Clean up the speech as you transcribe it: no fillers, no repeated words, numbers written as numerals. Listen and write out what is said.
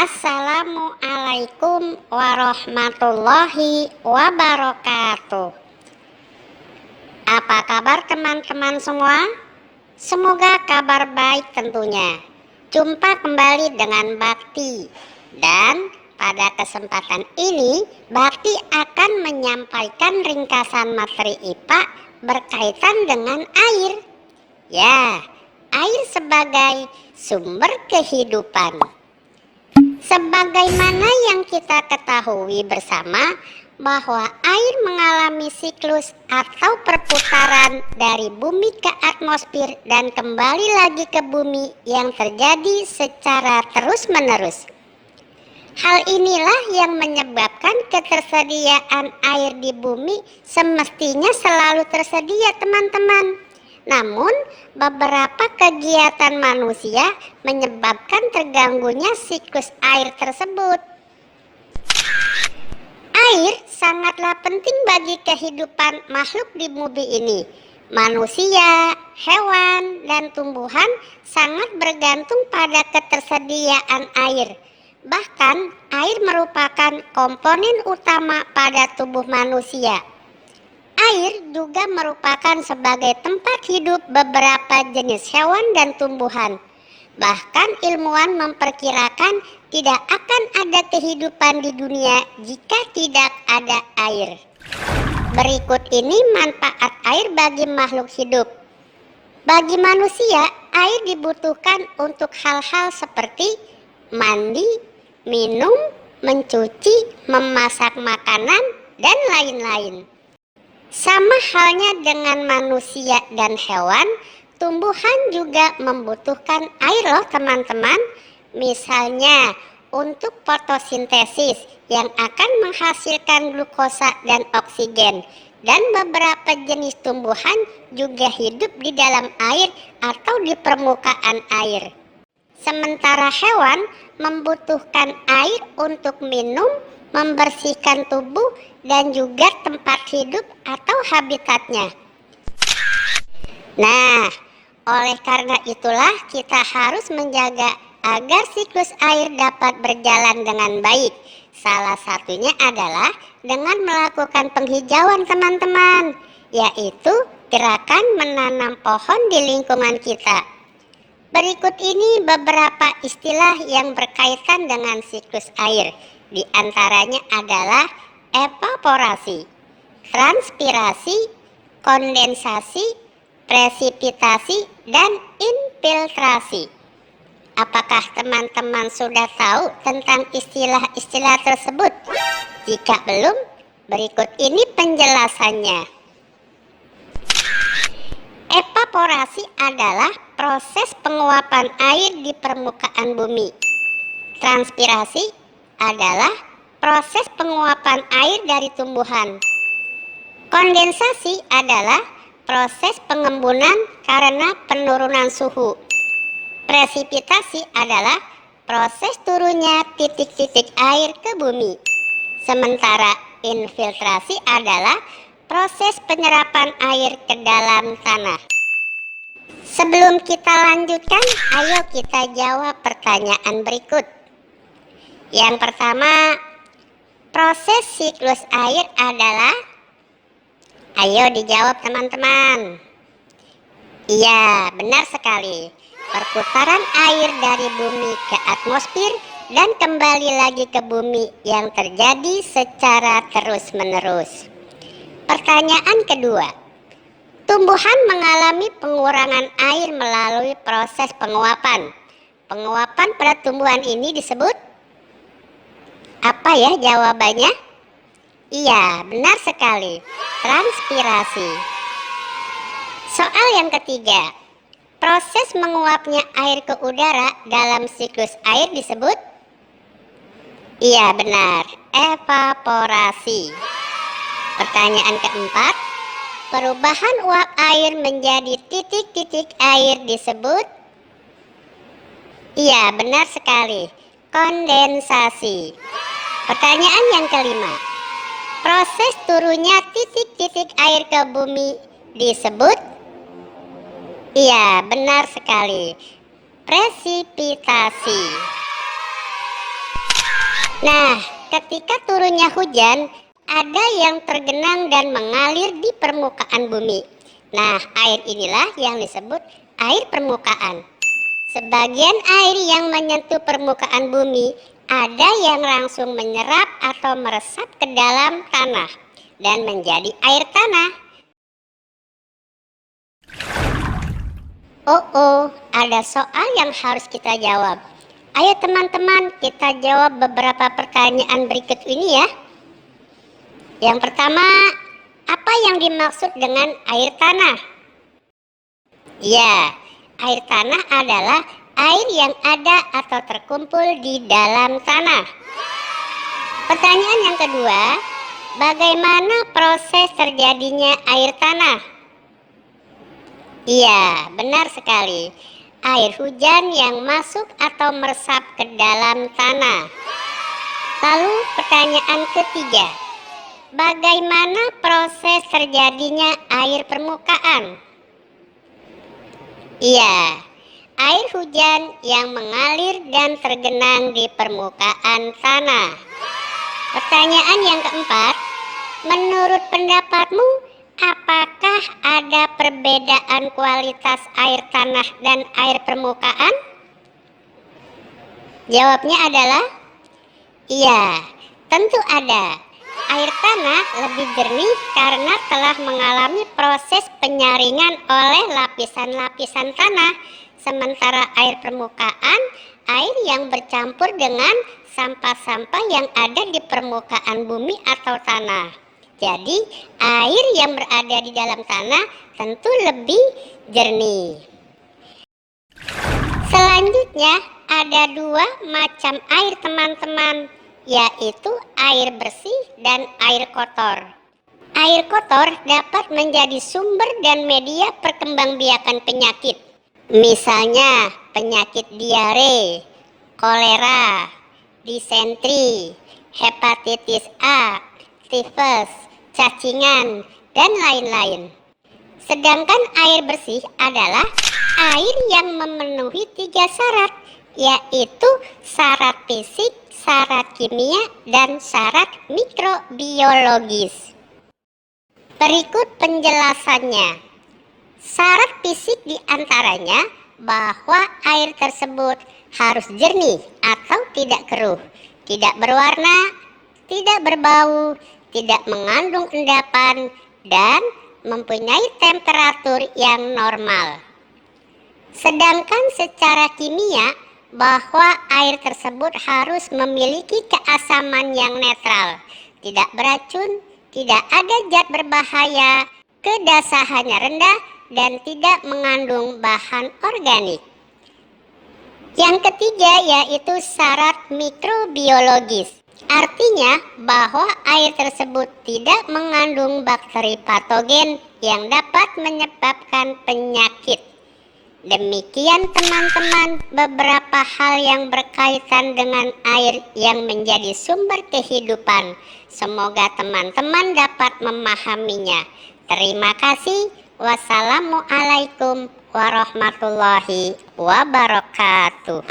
Assalamualaikum warahmatullahi wabarakatuh. Apa kabar teman-teman semua? Semoga kabar baik tentunya. Jumpa kembali dengan Bakti. Dan pada kesempatan ini Bakti akan menyampaikan ringkasan materi IPA berkaitan dengan air. Ya, air sebagai sumber kehidupan. Sebagaimana yang kita ketahui bersama bahwa air mengalami siklus atau perputaran dari bumi ke atmosfer dan kembali lagi ke bumi yang terjadi secara terus-menerus. Hal inilah yang menyebabkan ketersediaan air di bumi semestinya selalu tersedia, teman-teman. Namun, beberapa kegiatan manusia menyebabkan terganggunya siklus air tersebut. Air sangatlah penting bagi kehidupan makhluk di bumi ini. Manusia, hewan, dan tumbuhan sangat bergantung pada ketersediaan air. Bahkan, air merupakan komponen utama pada tubuh manusia. Air juga merupakan sebagai tempat hidup beberapa jenis hewan dan tumbuhan. Bahkan ilmuwan memperkirakan tidak akan ada kehidupan di dunia jika tidak ada air. Berikut ini manfaat air bagi makhluk hidup. Bagi manusia, air dibutuhkan untuk hal-hal seperti mandi, minum, mencuci, memasak makanan, dan lain-lain. Sama halnya dengan manusia dan hewan, tumbuhan juga membutuhkan air loh teman-teman. Misalnya untuk fotosintesis yang akan menghasilkan glukosa dan oksigen. Dan beberapa jenis tumbuhan juga hidup di dalam air atau di permukaan air. Sementara hewan membutuhkan air untuk minum, membersihkan tubuh, dan juga tempat hidup atau habitatnya. Nah, oleh karena itulah kita harus menjaga agar siklus air dapat berjalan dengan baik. Salah satunya adalah dengan melakukan penghijauan teman-teman, yaitu gerakan menanam pohon di lingkungan kita. Berikut ini beberapa istilah yang berkaitan dengan siklus air. Di antaranya adalah evaporasi, transpirasi, kondensasi, presipitasi, dan infiltrasi. Apakah teman-teman sudah tahu tentang istilah-istilah tersebut? Jika belum, berikut ini penjelasannya. Evaporasi adalah proses penguapan air di permukaan bumi. Transpirasi adalah proses penguapan air dari tumbuhan. Kondensasi adalah proses pengembunan karena penurunan suhu. Presipitasi adalah proses turunnya titik-titik air ke bumi. Sementara infiltrasi adalah proses penyerapan air ke dalam tanah. Sebelum kita lanjutkan, ayo kita jawab pertanyaan berikut. Yang pertama, proses siklus air adalah? Ayo dijawab teman-teman. Iya, benar sekali. Perputaran air dari bumi ke atmosfer dan kembali lagi ke bumi yang terjadi secara terus-menerus. Pertanyaan kedua, tumbuhan mengalami pengurangan air melalui proses penguapan. Penguapan pada tumbuhan ini disebut? Apa ya jawabannya? Iya, benar sekali. Transpirasi. Soal yang ketiga, proses menguapnya air ke udara dalam siklus air disebut? Iya, benar. Evaporasi. Pertanyaan keempat, perubahan uap air menjadi titik-titik air disebut? Iya, benar sekali. Kondensasi. Pertanyaan yang kelima, proses turunnya titik-titik air ke bumi disebut? Iya, benar sekali. Presipitasi. Nah, ketika turunnya hujan, ada yang tergenang dan mengalir di permukaan bumi. Nah, air inilah yang disebut air permukaan. Sebagian air yang menyentuh permukaan bumi, ada yang langsung menyerap atau meresap ke dalam tanah dan menjadi air tanah. Ada soal yang harus kita jawab. Ayo teman-teman, kita jawab beberapa pertanyaan berikut ini ya. Yang pertama, apa yang dimaksud dengan air tanah? Ya, air tanah adalah air yang ada atau terkumpul di dalam tanah. Pertanyaan yang kedua, bagaimana proses terjadinya air tanah? Iya, benar sekali. Air hujan yang masuk atau meresap ke dalam tanah. Lalu pertanyaan ketiga, bagaimana proses terjadinya air permukaan? Iya, air hujan yang mengalir dan tergenang di permukaan tanah. Pertanyaan yang keempat, menurut pendapatmu, apakah ada perbedaan kualitas air tanah dan air permukaan? Jawabnya adalah iya, tentu ada. Air tanah lebih jernih karena telah mengalami proses penyaringan oleh lapisan-lapisan tanah. Sementara air permukaan, air yang bercampur dengan sampah-sampah yang ada di permukaan bumi atau tanah. Jadi, air yang berada di dalam tanah tentu lebih jernih. Selanjutnya, ada dua macam air teman-teman, yaitu air bersih dan air kotor. Air kotor dapat menjadi sumber dan media perkembangbiakan penyakit. Misalnya penyakit diare, kolera, disentri, hepatitis A, tifus, cacingan, dan lain-lain. Sedangkan air bersih adalah air yang memenuhi 3 syarat, yaitu syarat fisik, syarat kimia, dan syarat mikrobiologis. Berikut penjelasannya. Syarat fisik diantaranya bahwa air tersebut harus jernih atau tidak keruh, tidak berwarna, tidak berbau, tidak mengandung endapan, dan mempunyai temperatur yang normal. Sedangkan secara kimia, bahwa air tersebut harus memiliki keasaman yang netral, tidak beracun, tidak ada zat berbahaya, kedasahannya rendah, dan tidak mengandung bahan organik. Yang ketiga yaitu syarat mikrobiologis. Artinya bahwa air tersebut tidak mengandung bakteri patogen yang dapat menyebabkan penyakit. Demikian teman-teman beberapa hal yang berkaitan dengan air yang menjadi sumber kehidupan. Semoga teman-teman dapat memahaminya. Terima kasih. Wassalamualaikum warahmatullahi wabarakatuh.